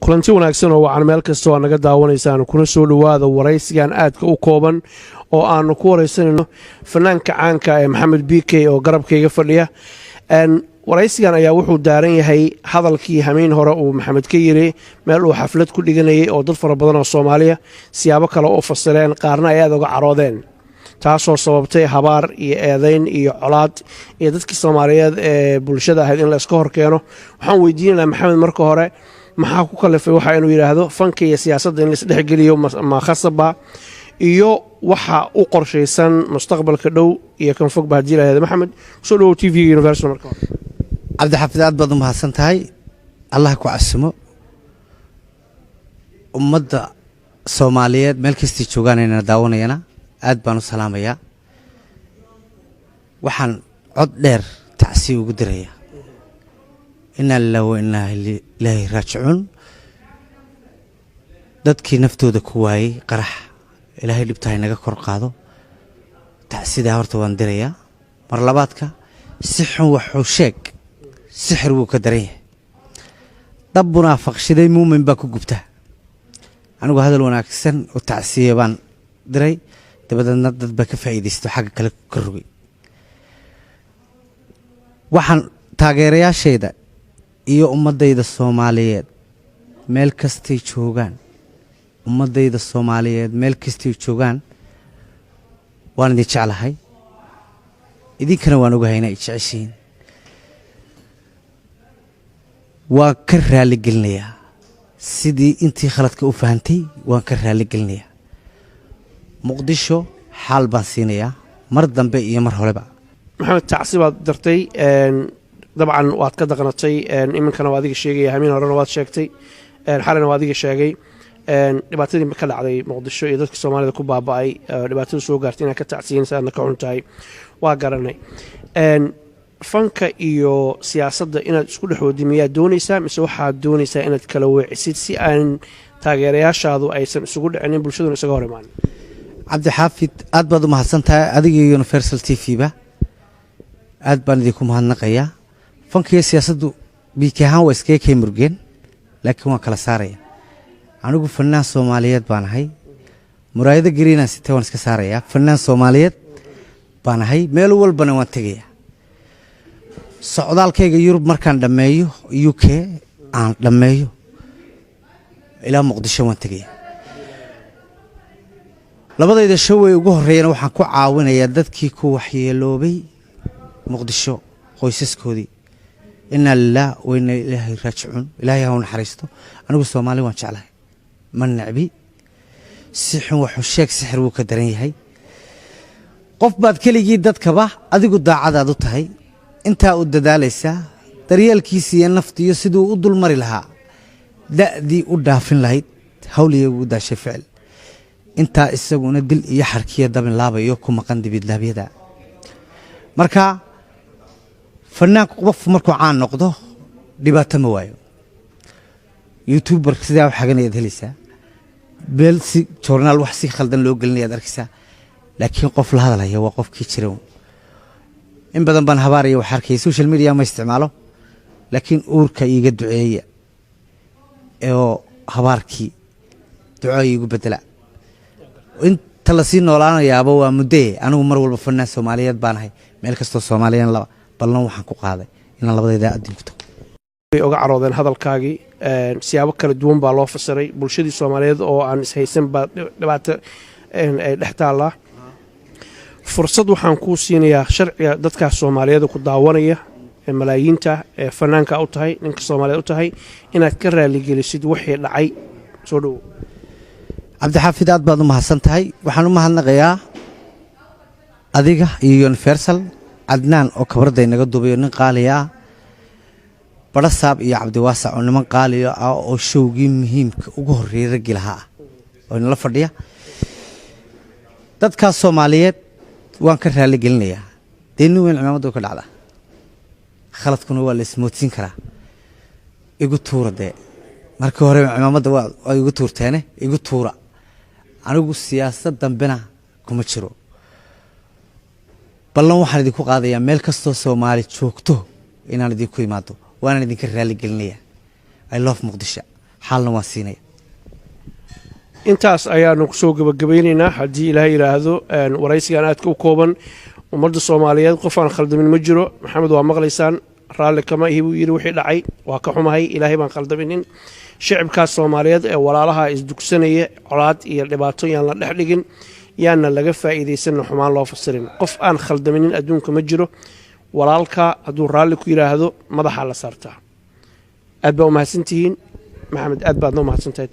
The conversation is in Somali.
kulanti wanaagsan oo wacan meel kasta oo naga daawanaysaan kuna soo dhawaada waraysigan aadka u kooban oo aanu ku waraysanayno fanaanka caanka ee Maxamed BK oo garabkayga fadhiya waraysigan ayaa wuxuu daaran yahay hadalkii hameen hore uu Maxamed ka yiri meel uu xaflad ku dhiganayay oo dad fara badan oo Soomaaliya siyaabo kale oo fasileen qaarna ay aad uga caroodeen taasoo sababtay habaar iyo eedayn iyo colaad iyo dadkii Soomaaliyeed ee bulshada ahayd in la iska hor keeno waxaan weydiinayaa Maxamed marka hore maxaa ku kalifay waxa inuu yiraahdo fanka iyo siyaasadda in la isdhex geliyo ma khasaba iyo waxa u qorshaysan mustaqbalka dhow iyo kan fog baa jiray Maxamed soo dhaw TV Universal marka عبد الحفيظ aad baad u mahadsan tahay Allah ku casmo ummadda Soomaaliyeed meel kasta joogaan inay daawanayana aad baan u salaamayaa waxaan cod dheer tacsi ugu diraya inna lillahi wa inna ilayhi raaji'uun dadkii naftooda ku waayay qarax ilaahay dhibtahay naga kor qaado tacsida horta waan diraya mar labaadka si xun wuxuu sheeg sixir wuu ka daran yahay dab munaafaqshaday muumin baa ku gubta anigu hadal wanaagsan oo tacsiye baan diray dabadna dad ba ka faa'iideysto xagga kale ka rogay waxaan taageerayaasheeda iyo ummadayda Soomaaliyeed meel kastay joogaan ummadayda Soomaaliyeed meel kastay joogaan waan idin jeclahay idinkana waan ogahay inay jeceshiin waan ka raali gelinayaa sidii intii khaladka u fahantay waan ka raali gelinayaa muqdisho xaal baan siinayaa mar dambe iyo mar horeba Maxamed tacsi baad dartay dabcan waad ka daqnatay iminkana waad iga sheegay hameen horena waad sheegtay xalana waad iga sheegay dhibaatadii ka dhacday muqdisho iyo dadka Soomaalida ku baaba'ay dhibaatada soo gaartay inaad ka tacsiin saadna ka xuntahay waa garanay fanka iyo siyaasadda inaad isku dhaxoodimiyaa doonaysaa mise waxaad doonaysaa inaad kala weecisid si aan taageerayaashaadu aysan isugu dhicinin bulshaduna isaga hor imaan Cabdi Xaafid aad baad u mahadsantahay adiga iyo Universal TV ba aad baan idinku mahadnaqayaa fanka iyo siyaasaddu biikahan waa iska kay murgeen laakiin waan kala saaraya anigu fanaan Soomaaliyeed baan ahay muraayada gariina sitay waan iska saaraya fanaan Soomaaliyeed baan ahay meel walbana waan tagayaa socdaalkayga Yurub markaan dhameeyo UK aan dhameeyo ilaa Muqdisho waan tagayaa labadayda shaway ugu horeeyana waxaan ku caawinayaa dadkii ku waxyeeloobay Muqdisho qoysaskoodii inna lillahi wa inna ilayhi raaji'uun ilaahay ha u naxariisto anigu Soomaali waan jeclahay man nacbi si xun wuxuu sheeg sixir wuu ka daran yahay qof baad keligii dadkaba adigu daacadaad u tahay inta u dadaalaysa daryeelkiisa iyo naftiyo sidoo u dulmari lahaa daadii u dhaafin lahayd hawliga ugu daashay ficil inta isaguna dil iyo xarkiya dabin laabayo ku maqan dibid laabiyada marka fanaanku qof markuu caan noqdo dhibaato ma waayo YouTuber sidaa wax xagan ay helaysaa beel si journal wax si khaldan loo gelinayo arkaysaa laakiin qof la hadalaya waa qofkii jira in badan baan habaariyo wax arkay social media ma isticmaalo laakiin uurka iiga duceeya oo habaarkii duco iigu bedela inta la sii noolaanayaaba waa mudee anigu mar walba fanaan Soomaaliyeed baan ahay meel kasto Soomaaliyeed laba ballan waxaan ku qaaday in labadayda adin ku tago uga caroodeen hadalkaagii siyaabo kala duwan baa loo fasiray bulshadii Soomaaliyeed oo aan is haysan baa dhibaato ay dhaxtaala fursad waxaan ku siinayaa sharciga dadka Soomaaliyeed ku daawanaya malaayiinta fanaanka u tahay ninka Soomaaliyeed u tahay inaad ka raali gelisid wixii dhacay soo dhaw Cabdi Xaafid aad baad u mahadsan tahay waxaan u mahadnaqayaa adiga iyo Universal Adnaan oo kabarday naga duubayo nin qaali ah Barasaab iyo Cabdi Waasac oo niman qaali ah oo showgii muhiimka ugu horeeyay rag ilaha oo in la fadhiya dadka Soomaaliyeed waan ka raali gelinayaa deenu weyn cimaamadu ka dhacda khaladkuna waa la ismoodsin karaa igu tuurade markii hore cimaamada waa igu tuurteene igu tuura anigu siyaasad dambena kuma jiro ballan waxaan idinku qaadayaa meel kastoo Soomaali joogto inaan idinku imaado waan idinka raali gelinayaa I love Muqdisho xaalna waan siinaya intaas ayaanu kusoo gabagabeynaynaa haddii ilaahay yidhaahdo waraysigan aadka u kooban ummadda soomaaliyeed qof aan khaldamin ma jiro maxamed waa maqlaysaan raalli kama ihi buu yidhi wixii dhacay waa ka xumahay ilaahay baan khaldaminin shicibkaas soomaaliyeed ee walaalaha isdugsanaya colaad iyo dhibaato yaan la dhex dhigin yaana laga faa'iidaysanna xumaan loo fasirin qof aan khaldaminin adduunka ma jiro walaalka hadduu raalli ku yidhaahdo madaxaa la saartaa aad baa u mahadsantihiin maxamed aad baad noo mahadsantahay